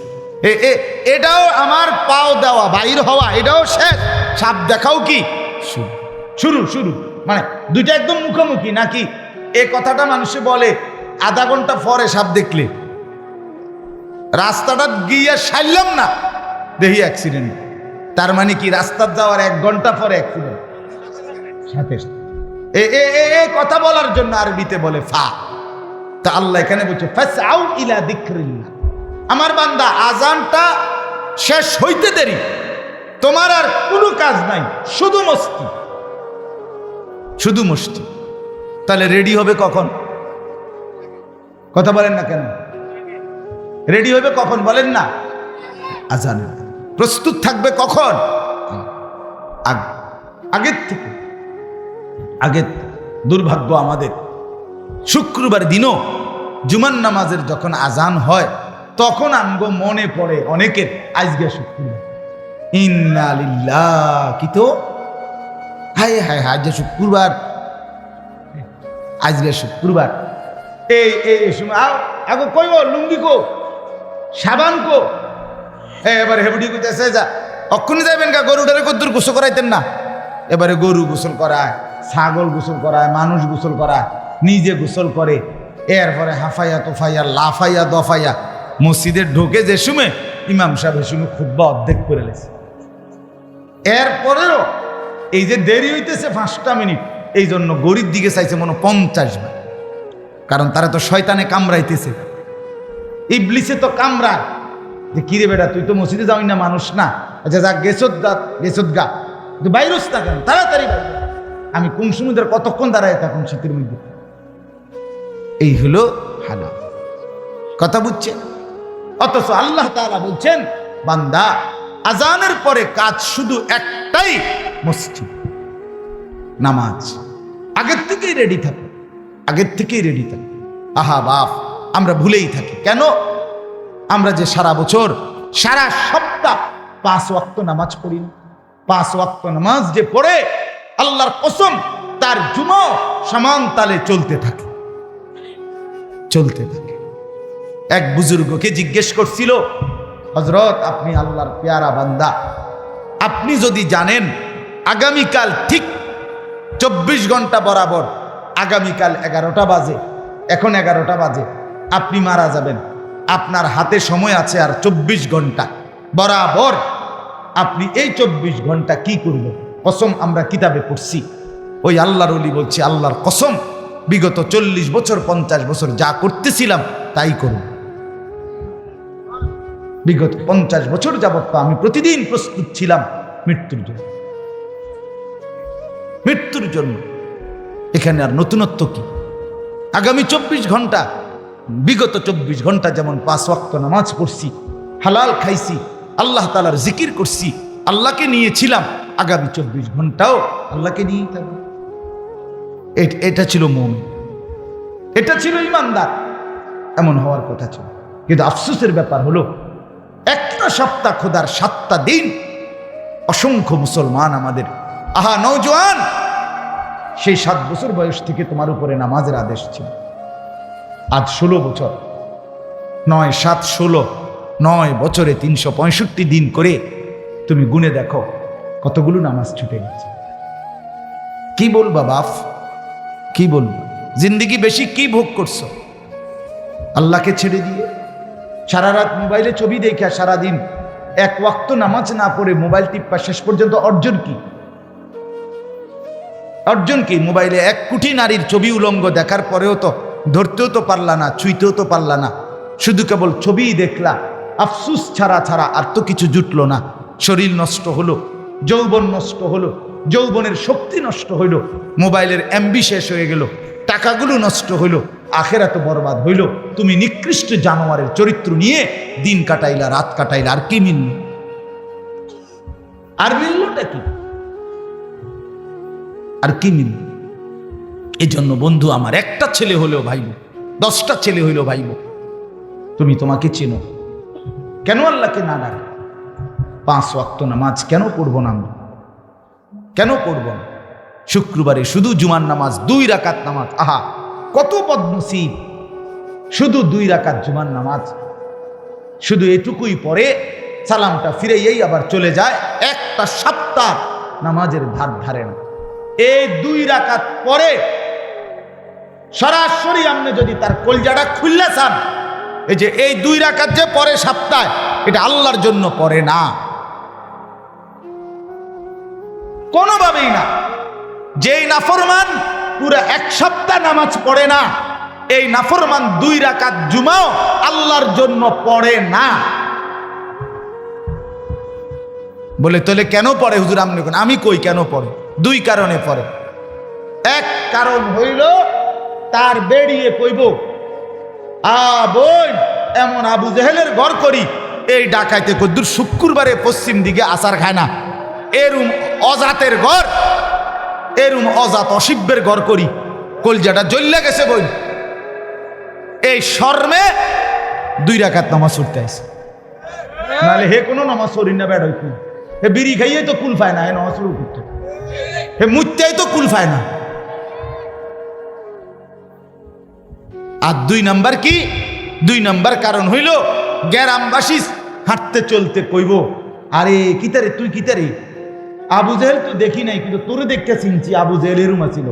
এটাও আমার পাও দেওয়া, বাইর হওয়া, এটাও শেষ, সাপ দেখাও কি শুরু শুরু, মানে দুইটা একদম মুখোমুখি নাকি? এই কথাটা মানুষে বলে আধা ঘন্টা পরে সাপ দেখলে, রাস্তাটা গিয়ে সারলাম না দেখি অ্যাক্সিডেন্ট। তার মানে কি রাস্তার যাওয়ার 1 ঘন্টা পরে অ্যাক্সিডেন্ট সাথে। এই কথা বলার জন্য আরবিতে বলে ফা। তা আল্লাহ এখানে বলছে ফাসআউ ইলা যিকরিল্লাহ, আমার বান্দা আজানটা শেষ হইতে দেরি, তোমার আর কোনো কাজ নাই, শুধু মস্তি, শুধু মস্তি। তাহলে রেডি হবে কখন? কথা বলেন না কেন? রেডি হবে কখন বলেন না? আজানের প্রস্তুত থাকবে কখন? আগের থেকে। আগের দুর্ভাগ্য আমাদের, শুক্রবার দিনও জুমার নামাজের যখন আজান হয় তখন আমগো মনে পড়ে অনেকের আজকে শুক্রবার, ইন্না লিল্লাহ, কি তো হায় হায় হায়, আজকে শুক্রবার, আজকে শুক্রবার। এই সময় আগো কইব লুঙ্গি কো, সাবান কো, এবারে হেবুডি কইতেছে যা অক্ষুনি যাইবেন গা, গরুটারে কদ্দুর গোসল করাইতেন না। এবারে গরু গোসল করায়, ছাগল গোসল করায়, মানুষ গোসল করায়, নিজে গোসল করে, এরপরে হাফাইয়া তোফাইয়া লাফাইয়া দফাইয়া মসজিদের ঢোকে যে সময় ইমাম সাহেব শুনে খুতবা অর্ধেক করে লেছে। এরপরেও এই যে দেরি হইতেছে 5টা মিনিট, এই জন্য গরিব দিকে চাইছে মনে 50 বার, কারণ তারা তো শয়তানে কামড়াইতেছে, ইবলিসে তো কামড়ায় যে কিরে বেটা তুই তো মসজিদে যাওই না, মানুষ না, আচ্ছা যা গেছত গা তুই বাইরস না কেন, তাড়াতাড়ি বাইরে। আমি কোন সমুদ্রের কতক্ষণ দাঁড়ায় থাকুন শীতের মধ্যে। এই হলো হালা, কথা বুঝছে? অথচ আল্লাহ তাআলা বলছেন বান্দা আজানের পরে কাজ শুধু একটাই, মসজিদ, নামাজ। আগের থেকেই রেডি থাকো, আগের থেকেই রেডি থাকো। আহা বাপ, আমরা ভুলেই থাকি কেন? আমরা যে সারা বছর সারা সপ্তাহ 5 ওয়াক্ত নামাজ পড়ি না, 5 ওয়াক্ত নামাজ যে পড়ে আল্লাহর কসম তার জুমা সমান তালে চলতে থাকে, চলতে থাকে। এক বুজুর্গকে জিজ্ঞেস করছিল, হযরত আপনি আল্লাহর পেয়ারা বান্দা, আপনি যদি জানেন আগামীকাল ঠিক 24 ঘন্টা বরাবর, আগামীকাল 11টা বাজে, এখন 11টা বাজে, আপনি মারা যাবেন, আপনার হাতে সময় আছে আর 24 ঘন্টা বরাবর, আপনি এই 24 ঘন্টা কি করবেন? কসম আমরা কিতাবে পড়ছি, ওই আল্লাহর ওলি বলছে আল্লাহর কসম বিগত 40 বছর 50 বছর যা করতেছিলাম তাই করব। বিগত 50 বছর যাবত তো আমি প্রতিদিন প্রস্তুত ছিলাম মৃত্যুর জন্য, মৃত্যুর জন্য। এখানে আর নতুনত্ব কি? আগামী 24 ঘন্টা, বিগত 24 ঘন্টা যেমন 5 ওয়াক্ত নামাজ পড়ছি, হালাল খাইছি, আল্লাহ তাআলার জিকির করছি, আল্লাহকে নিয়েছিলাম, আগামী 24 ঘন্টাও আল্লাহকে নিয়েই থাকবে। এটা ছিল মুমিন, এটা ছিল ইমানদার, এমন হওয়ার কথা ছিল। কিন্তু আফসোসের ব্যাপার হলো একটা সপ্তাহ খোদার 7টা দিন অসংখ্য মুসলমান আমাদের, আহা নওজোয়ান, সেই 7 বছর বয়স থেকে তোমার উপরে নামাজের আদেশ ছিল, আজ 16 বছর, 9 7 16, 9 বছরে 365 দিন করে তুমি গুনে দেখো কতগুলো নামাজ ছুটে গেছে। কি বলবা বাপ, কি বলবো? জিন্দেগি বেশি কি ভোগ করছো আল্লাহকে ছেড়ে দিয়ে? সারা রাত মোবাইলে ছবি দেখা, সারাদিন 1 ওয়াক্ত নামাজ না পড়ে মোবাইল টিপ্পা, শেষ পর্যন্ত অর্জন কি? অর্জন কি? মোবাইলে 1 কোটি নারীর ছবি উলঙ্গ দেখার পরেও তো ধরতেও তো পারলা না, ছুঁইতেও তো পারলা না, শুধু কেবল ছবিই দেখলা, আফসুস ছাড়া আর তো কিছু জুটলো না। শরীর নষ্ট হলো, যৌবন নষ্ট হলো, যৌবনের শক্তি নষ্ট হইল, মোবাইলের এমবি শেষ হয়ে গেল, টাকাগুলো নষ্ট হইল, আখিরাত বরবাদ হইল। তুমি নিকৃষ্ট জানোয়ারের চরিত্র নিয়ে দিন কাটাইলা, রাত কাটাইলা, আর কি মিলল? আর মিললটা কি? আর কি মিলল? এই জন্য বন্ধু আমার, একটা ছেলে হলেও ভাইব, 10টা ছেলে হইলেও ভাইব, তুমি তোমাকে চেনো, কেন আল্লাহকে না ডাকে? 5 ওয়াক্ত নামাজ কেন পড়বো না আমরা? কেন পড়ব না? শুক্রবারে শুধু জুমার নামাজ 2 রাকাত নামাজ, আহা কত বদনসিব! শুধু 2 রাকাত জুমার নামাজ, শুধু এটুকুই পরে সালামটা ফিরেই আবার চলে যায়, একটা সপ্তাহ নামাজের ধার ধারে না। এই 2 রাকাত পরে সরাসরি আপনি যদি তার কলজাটা খুললে চান, এই যে এই 2 রাকাত যে পরে সপ্তাহে, এটা আল্লাহর জন্য পড়ে না, কোনোভাবেই না। যেই নাফরমান পুরো 1 সপ্তাহ নামাজ পড়ে না, এই নাফরমান 2 রাকাত জুমাও আল্লাহর জন্য পড়ে না। বলে তাহলে কেন পড়ে হুজুর? আমি কই কেন পড়ে? 2 কারণে পড়ে। 1 কারণ হইল তার বেরিয়ে কইব, বোন এমন আবু জেহেলের ঘর করি, এই ডাকাইতে কদ্দুর শুক্রবারে পশ্চিম দিকে আসার খায় না, এরুম অজাতের ঘর, এরুম অজাত অসিব্যের ঘর করি, কলজাটা জ্বল্লা গেছে বই। এই শর্মে 2 রাকাত নামাজ পড়তে আসে, নাহলে হে কোনো নামাজ পড়ি না বেড় হইত। হে বিড়ি খাইয়ে তো কুল পায় না, হে নামাজ পড়ে করতে, হে মুত্যাই তো কুল পায় না। আর 2 নাম্বার কি? 2 নাম্বার কারণ হইল গ্রামবাসী হাঁটতে চলতে কইব, আরে কিতারে তুই কিতারে, আবু জেহেল তো দেখি নাই কিন্তু তোরে দেখতে চিনছি, আবু জেহেল এরুম ছিল।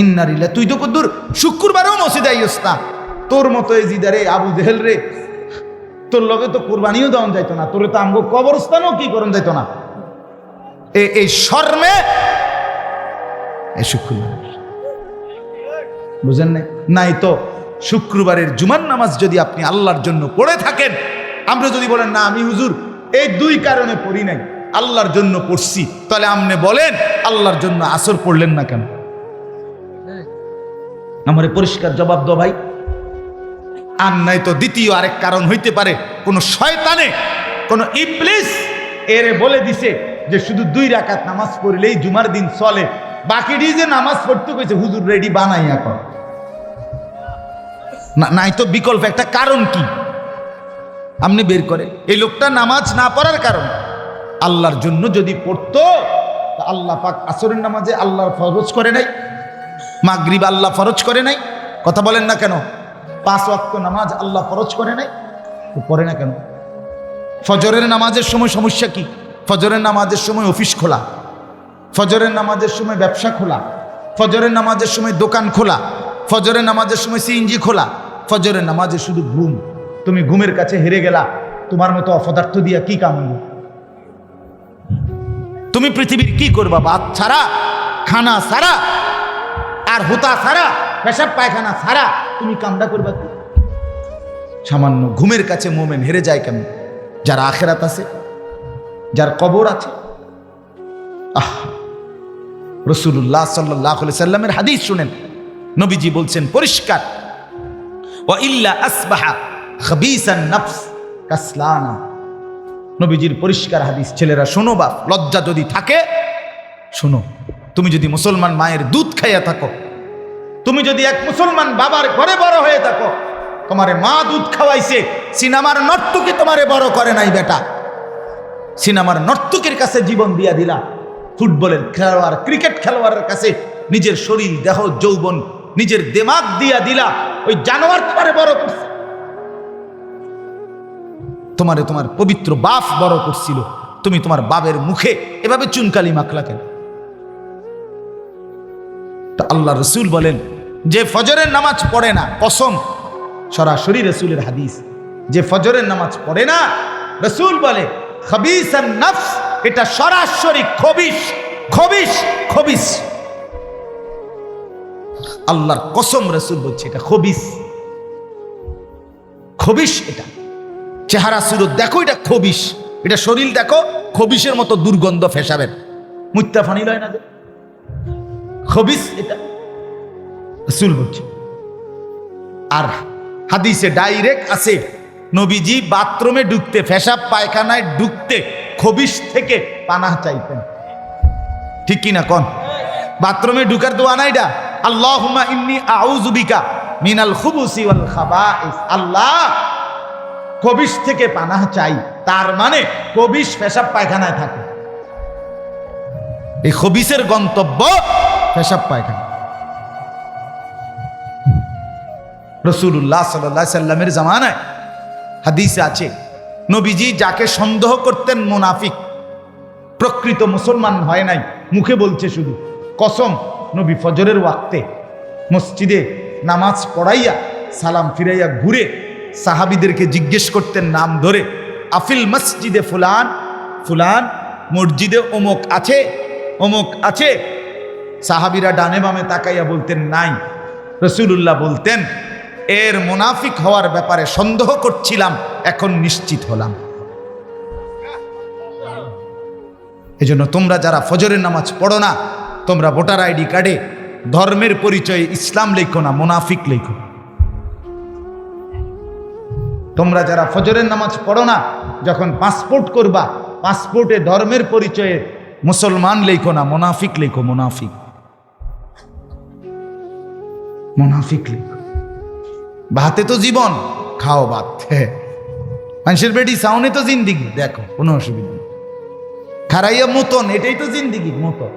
ইন্নারিল্লাহ, তুই তো কদ্দুর শুক্রবারেও মসজিদে আইস না, তোর মতো এই জিদারে আবু জেহেল রে, তোর লগে তো কোরবানিও দেওয়া যাইতো না, তোরে তো আমগো কবরস্থানও কি করন যাইতো না। এই শর্মে এই শুক্রবার বুঝেন নাই তো শুক্রবারের জুমার নামাজ যদি আপনি আল্লাহর জন্য পড়ে থাকেন, আমরা যদি বলেন না আমি হুজুর এই 2 কারণে পড়ি নাই, আল্লাহর জন্য পড়ছি, তাহলে আপনি বলেন আল্লাহর জন্য আসর পড়লেন না কেন? আমারে পরিষ্কার জবাব দাও ভাই। আর নাই তো দ্বিতীয় আরেক কারণ হইতে পারে, কোন শয়তানে, কোন ইবলিস এরে বলে দিছে যে শুধু 2 রাকাত নামাজ পড়লেই জুমার দিন চলে, বাকিটি যে নামাজ পড়তে কইছে হুজুর রেডি বানাইয়া কর। নাই তো বিকল্প একটা কারণ কি আপনি বের করে। এই লোকটা নামাজ না পড়ার কারণ আল্লাহর জন্য যদি পড়তো, আল্লাহ পাক আসরের নামাজে আল্লাহ ফরজ করে নাই, মাগরিব আল্লাহ ফরজ করে নাই, কথা বলেন না কেন? 5 ওয়াক্ত নামাজ আল্লাহ ফরজ করে নাই, তো পড়ে না কেন? ফজরের নামাজের সময় সমস্যা কি? ফজরের নামাজের সময় অফিস খোলা, ফজরের নামাজের সময় ব্যবসা খোলা, ফজরের নামাজের সময় দোকান খোলা, ফজরের নামাজের সময় সিএনজি খোলা, ফজরের নামাজে শুধু ঘুম। তুমি ঘুমের কাছে হেরে গেলা, তোমার মতো অপদার্থ দিয়া কি কাম হইল? তুমি পৃথিবীর কি করবা? ভাত ছাড়া, খানা ছাড়া, আর হুতা ছাড়া, পেশাব পায়খানা ছাড়া তুমি কামটা করবা কি? সামান্য ঘুমের কাছে মোমেন হেরে যায় কেন? যার আখেরাত আছে, যার কবর আছে। রাসূলুল্লাহ সাল্লাল্লাহু আলাইহি সাল্লামের হাদিস শুনেন, নবীজি বলছেন পরিষ্কার, ওয়া ইল্লা আসবাহা খাবিসান নাফস কাসলানা। নবীজির পরিষ্কার হাদিস। ছেলেরা শোনো, বাপ লজ্জা যদি থাকে শোনো, তুমি যদি মুসলমান মায়ের দুধ খাইয়া থাকো, তুমি যদি এক মুসলমান বাবার ঘরে বড় হয়ে থাকো, তোমারে মা দুধ খাওয়াইছে, সিনেমার নর্তকী তোমারে বড় করে নাই বেটা, সিনেমার নর্তকীর কাছে জীবন দিয়া দিলা, ফুটবলের খেলোয়াড়, ক্রিকেট খেলোয়াড়ের কাছে নিজের শরীর, দেহ, যৌবন, নিজের দিমাগ দিয়া দিলা, ওই জানোয়ার তোমারে বড় করছে। তোমারে তোমার পবিত্র বাপ বড় করছিল, তুমি তোমার বাবের মুখে এভাবে চুনকালি মাখলা কেন? তা আল্লাহ রসুল বলেন যে ফজরের নামাজ পড়ে না, কসম, সরাসরি রসুলের হাদিস, যে ফজরের নামাজ পড়ে না, রসুল বলে খবিসান নফস, এটা সরাসরি খবিস, খবিস, খবিস। আল্লাহর কসম রসুল বলছে এটা খবিস, খবিস। এটা চেহারা সুরত দেখো, এটা খবিস, এটা শরীর দেখো, খবিসের মতো দুর্গন্ধ ফেসাবেন, মুত্তা ফানি লয় না যে খবিস, এটা রসুল বলছে। আর হাদিসে ডাইরেক্ট আছে, নবীজি বাথরুমে ঢুকতে, পেশাব পায়খানায় ঢুকতে খবিস থেকে পানাহ চাইতেন। ঠিক কিনা কোন? বাথরুমে ঢুকার দোয়া না এটা, আল্লাহুম্মা ইন্নী আউযু বিকা মিনাল খুবুসি ওয়াল খাবাইস। আল্লাহ, খবিস থেকে পানাহ চাই, তার মানে খবিস পেশাব পায়খানায় থাকে। এই খবিসের গন্তব্য পেশাব পায়খানা। রাসূলুল্লাহ সাল্লাল্লাহু আলাইহি সাল্লামের জামানায় হাদিসে আছে, নবীজি যাকে সন্দেহ করতেন মুনাফিক, প্রকৃত মুসলমান হয় নাই, মুখে বলছে শুধু, কসম, নবী ফজরের ওয়াক্তে মসজিদে নামাজ পড়াইয়া সালাম ফিরাইয়া ঘুরে সাহাবীদেরকে জিজ্ঞেস করতেন নাম ধরে, আফিল মসজিদে ফুলান, ফুলান মসজিদে অমুক আছে, অমুক আছে। সাহাবীরা ডানে বামে তাকাইয়া বলতেন নাই। রাসূলুল্লাহ বলতেন, এর মুনাফিক হওয়ার ব্যাপারে সন্দেহ করছিলাম, এখন নিশ্চিত হলাম। এজন্য তোমরা যারা ফজরের নামাজ পড়ো না, তোমরা ভোটার আইডি কার্ডে ধর্মের পরিচয়ে ইসলাম লেখো না, মুনাফিক লেখো। তোমরা যারা ফজরের নামাজ পড়ো না, যখন পাসপোর্ট করবা, পাসপোর্টে ধর্মের পরিচয়ে মুসলমান লেখো না, মুনাফিক লেখো, মুনাফিক, মুনাফিক লেখো। ভাতে তো জীবন, খাও ভাত। মানুষের বেটি সাউনে তো জিন্দিগি, দেখো কোনো অসুবিধা নেই। খারাইয়া মতন, এটাই তো জিন্দিগি, মতন।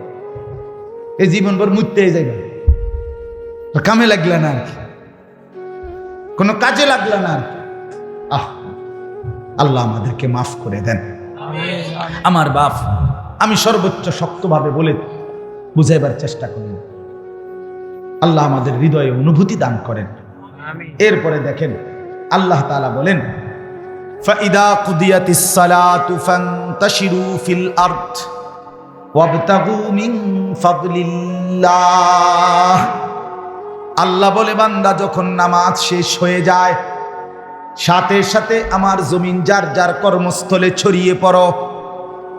এই জীবন ভর মুততে যাইবে, কামে লাগলে না আর কি, কোনো কাজে লাগলে না আর কি। আল্লাহ আমাদেরকে মাফ করে দেন। আমার বাপ, আমি সর্বোচ্চ শক্তভাবে বলে বুঝাইবার চেষ্টা করি, আল্লাহ আমাদের হৃদয়ে অনুভূতি দান করেন। এরপরে দেখেন আল্লাহ তাআলা বলেন, ফাইদা কুদিয়াতিস সালাতু ফান্তাশিরু ফিল আরদ ওয়াবতাগু মিন ফাদলিল্লাহ। আল্লাহ বলে, বান্দা যখন নামাজ শেষ হয়ে যায়, সাথে সাথে আমার জমিন যার যার কর্মস্থলে ছড়িয়ে পড়ো।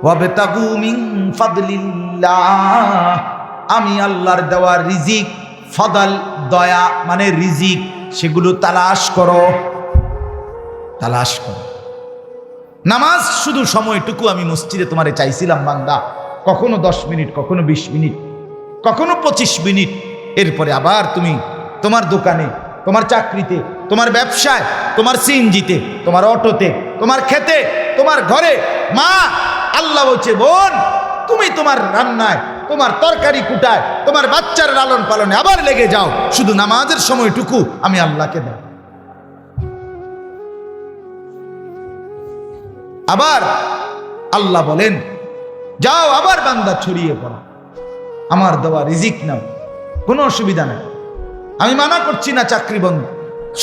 ওয়াবতাগু মিন ফাদলিল্লাহ, আমি আল্লাহর দেওয়া রিজিক, ফদল দয়া মানে রিজিক, সেগুলো তালাশ করো, তালাশ করো। নামাজ শুধু সময়টুকু আমি মসজিদে তোমারে চাইছিলাম বান্দা, কখনো 10 মিনিট, কখনো 20 মিনিট, কখনো 25 মিনিট। এরপরে আবার তুমি তোমার দোকানে, তোমার চাকরিতে, তোমার ব্যবসায়, তোমার সিএনজিতে, তোমার অটোতে, তোমার খেতে, তোমার ঘরে। মা, আল্লাহ বলছে, বোন, তুমি তোমার রান্নায়, তোমার তরকারি কুটায়, তোমার বাচ্চার লালন পালনে আবার লেগে যাও, শুধু নামাজের সময়টুকু আমি আল্লাহকে দাও। আবার আল্লাহ বলেন, যাও আবার বান্দা ছড়িয়ে পড়ো, আমার দেওয়া রিজিক নাও, কোনো অসুবিধা নেই। আমি মানা করছি না চাকরি বন্ধ,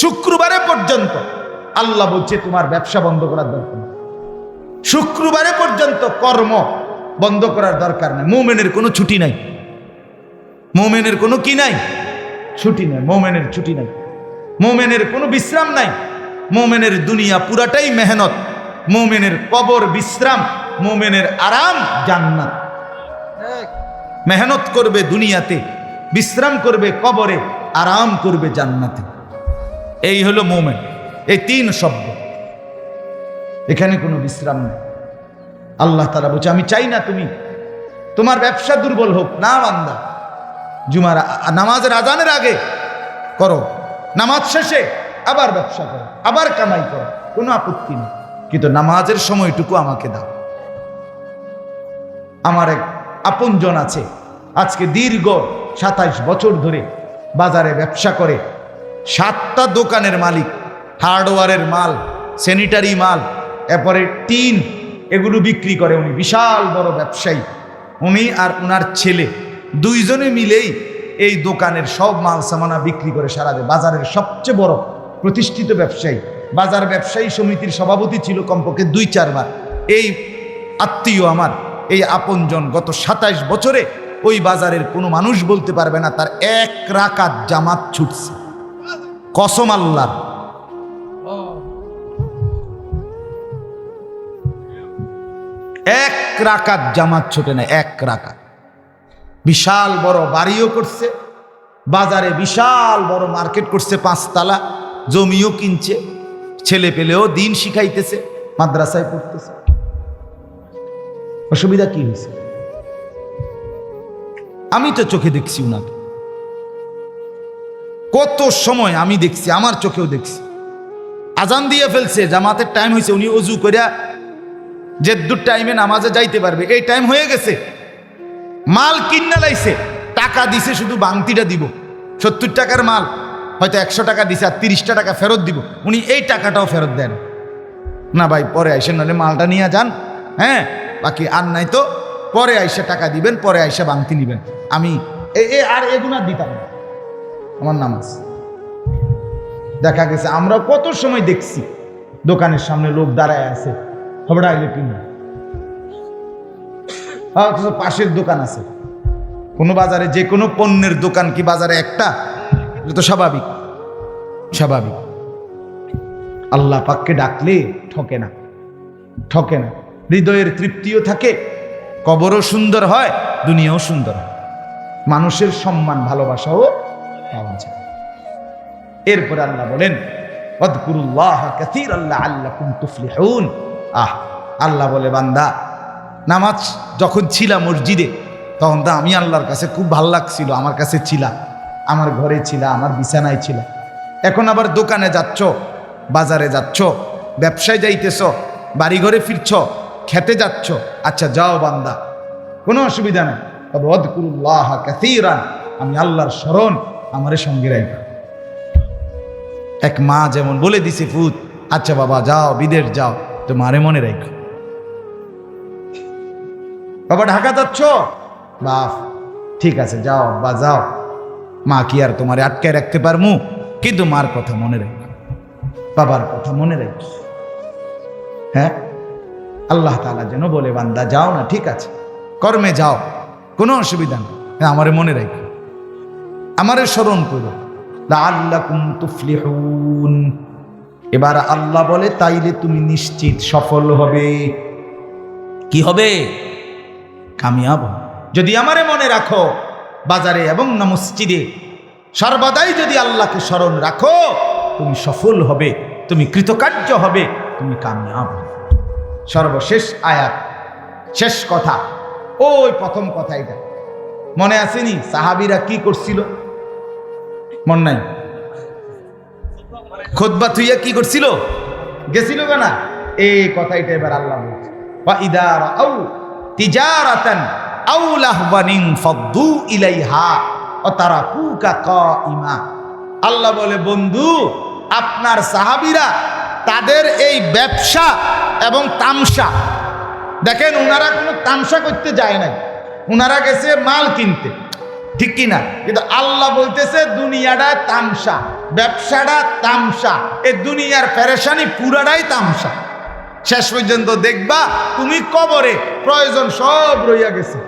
শুক্রবারে পর্যন্ত আল্লাহ বলছে তোমার ব্যবসা বন্ধ করার দরকার নেই, শুক্রবারে পর্যন্ত কর্ম বন্ধ করার দরকার নেই। মুমিনের কোনো ছুটি নাই, মুমিনের কোনো কি নাই, ছুটি নাই, মুমিনের ছুটি নাই, মুমিনের কোনো বিশ্রাম নাই। মুমিনের দুনিয়া পুরাটাই মেহনত, মুমিনের কবর বিশ্রাম, মুমিনের আরাম জান্নাত। মেহনত করবে দুনিয়াতে, বিশ্রাম করবে কবরে, আরাম করবে জান্নাতে। এই হলো মুমিন। এই 3 শব্দ, এখানে কোনো বিশ্রাম নেই। আল্লাহ তাআলা বলছে, আমি চাই না তুমি তোমার ব্যবসা দুর্বল হোক, না বান্দা, জুমার নামাজের আজানের আগে করো, নামাজ শেষে আবার ব্যবসা করো, আবার কামাই করো, কোনো আপত্তি নেই, কিন্তু নামাজের সময়টুকু আমাকে দাও। আমার এক আপনজন আছে, আজকে দীর্ঘ 27 বছর ধরে বাজারে ব্যবসা করে, 7টা দোকানের মালিক, হার্ডওয়্যারের মাল, স্যানিটারি মাল, এরপরে টিন, এগুলো বিক্রি করে উনি, বিশাল বড় ব্যবসায়ী। উনি আর উনার ছেলে দুইজনে মিলেই এই দোকানের সব মাল সামানা বিক্রি করে সারা দেয়। বাজারের সবচেয়ে বড় প্রতিষ্ঠিত ব্যবসায়ী, বাজার ব্যবসায়ী সমিতির সভাপতি ছিল কমপক্ষে 2-4 বার। এই আত্মীয় আমার, এই আপনজন, গত 27 বছরে ওই বাজারের কোনো মানুষ বলতে পারবে না তার 1 রাকাত জামাত ছুটছে, কসম আল্লাহর। এক রাকাত জামাত ছোটে না, 1 রাকাত। বিশাল বড় বাড়িও করছে, বাজারে বিশাল বড় মার্কেট করছে, 5 তলা, জমিও কিনছে, ছেলে পেলেও দিন শিখাইতেছে, মাদ্রাসায় পড়তেছে। অসুবিধা কি হয়েছে? আমি তো চোখে দেখছি উনাকে, কত সময় আমি দেখছি, আমার চোখেও দেখছি। আজান দিয়ে ফেলছে, জামাতের টাইম হয়েছে, উনি অজু করিয়া যে দূর টাইমে নামাজে যাইতে পারবে এই টাইম হয়ে গেছে, মাল কিনা লাইছে, টাকা দিছে, শুধু বাংতিটা দিব, 70 টাকার মাল হয়তো 100 টাকা দিছে, আর 30টা টাকা ফেরত দিব। উনি এই টাকাটাও ফেরত দেন না, ভাই পরে আইসেন, নাহলে মালটা নিয়ে যান, হ্যাঁ, বাকি আর নাই তো পরে আইসা টাকা দিবেন, পরে আইসা বাংতি নিবেন। আমি আর এগুনা দিতাম না, আমার নামাজ। দেখা গেছে আমরা কত সময় দেখছি দোকানের সামনে লোক দাঁড়ায় আছে, খবর আইলে কিনবে, অথচ পাশের দোকান আছে। কোনো বাজারে যে কোনো পণ্যের দোকান কি বাজারে একটা? এটা তো স্বাভাবিক, স্বাভাবিক। আল্লাহ পাককে ডাকলে ঠকে না, ঠকে না। হৃদয়ের তৃপ্তিও থাকে, কবরও সুন্দর হয়, দুনিয়াও সুন্দর হয়, মানুষের সম্মান ভালোবাসাও পাওয়া যায়। এরপরে আল্লাহ বলেন, ওয়াযকুরুল্লাহ কাসীরান লাআল্লাকুম তুফলিহুন। আল্লাহ বলে, বান্দা নামাজ যখন ছিলা মসজিদে, তখন তো আমি আল্লাহর কাছে খুব ভাল লাগছিল, আমার কাছে ছিলা, আমার ঘরে ছিলা, আমার বিছানায় ছিলা। এখন আবার দোকানে যাচ্ছ, বাজারে যাচ্ছ, ব্যবসায় যাইতেছ, বাড়ি ঘরে ফিরছ, খেতে যাচ্ছ, আচ্ছা যাও বান্দা, কোনো অসুবিধা নেই, তবে ওয়াযকুরুল্লাহ কাসীরান, আমি আল্লাহর স্মরণ আমারে সঙ্গে রাখো। এক মা যেমন বলে দিছে ফুত, আচ্ছা বাবা যাও, বিদেশ যাও, তো মারে মনে রাখো। বাবা ঢাকা যাচ্ছ, বাপ ঠিক আছে যাও, বা যাও, মা কি আর তোমারে আটকায় রাখতে পারমু, কিন্তু মার কথা মনে রাখো, বাবার কথা মনে রাখো। হ্যাঁ, আল্লাহ তাআলা যেন বলে, বান্দা যাও না, ঠিক আছে, কর্মে যাও, কোনো অসুবিধা নেই, আমারে মনে রাখো, আমারে স্মরণ করো, লাআল্লাকুম তুফলিহুন। এবার আল্লাহ বলে, তাইলে তুমি নিশ্চিত সফল হবে। কি হবে? কামিয়াব। যদি আমারে মনে রাখো, বাজারে এবং না মসজিদে সর্বদাই যদি আল্লাহকে স্মরণ রাখো, তুমি সফল হবে, তুমি কৃতকার্য হবে, তুমি কামিয়াব হবে। সর্বশেষ আয়াত, শেষ কথা, ওই প্রথম কথা, এটা মনে আসেনি? সাহাবীরা কি করছিল? মন নাই? খুতবা থুইয়া কি করছিল? গেছিল না? এই কথাইটা এবার আল্লাহ বলছে, ওয়া ইদা রাআউ তিজারাতান আও লাহওয়ান ফাদ্দু ইলাইহা ওয়া তারাকুকা কাইমা। আল্লাহ বলে, বন্ধু, আপনার সাহাবীরা তাদের এই ব্যবসা এবং তামসা, দেখেন উনারা কোনো তামসা করতে যায় নাই, উনারা গেছে মাল কিনতে, ঠিক কিনা? কিন্তু আল্লাহ বলতেছে দুনিয়াটা তামসা, ব্যবসাটা তামসা, এই দুনিয়ার পেরেশানি পুরাটাই তামসা। শেষ পর্যন্ত দেখবা তুমি কবরে প্রয়োজন সব রইয়া গেছে।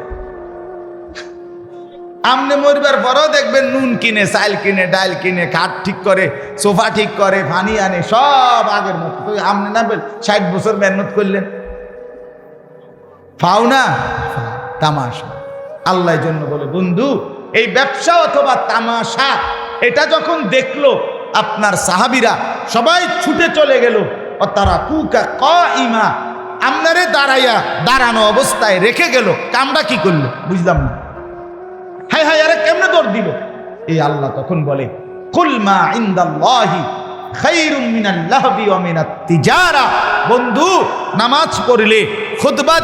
আমনে মরবার পরও দেখবেন নুন কিনে, চাল কিনে, ডাল কিনে, খাট ঠিক করে, সোফা ঠিক করে, পানি আনে, সব আগের মতো। তো আমনে না 60 বছর মেহনত করলেন, পাও না? তামাশা। আল্লাহর জন্য বলে, বন্ধু, এই ব্যবসা অথবা তামাশা এটা যখন দেখলো আপনার সাহাবীরা, সবাই ছুটে চলে গেল, ও তারা কুকা কাইমা, আপনারে দাঁড়ানো অবস্থায় রেখে গেল। কামটা কি করলো বুঝলাম না। হায় হায়, আরে কেমনে দৌড় দিল? এই আল্লাহ তখন বলে, কুল মা ইনদাল্লাহি খায়রুম মিনাল লাহবি ওয়া মিনাত তিজারা। বন্ধু, নামাজ পড়লে, খুতবা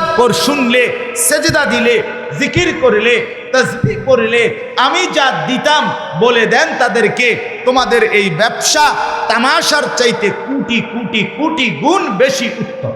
শুনলে, সেজদা দিলে, জিকির করলে, তাসবিহ করলে আমি যা দিতাম বলে দেন তাদেরকে, তোমাদের এই ব্যবসা তামাশার চাইতে কোটি কোটি কোটি গুণ বেশি উত্তম।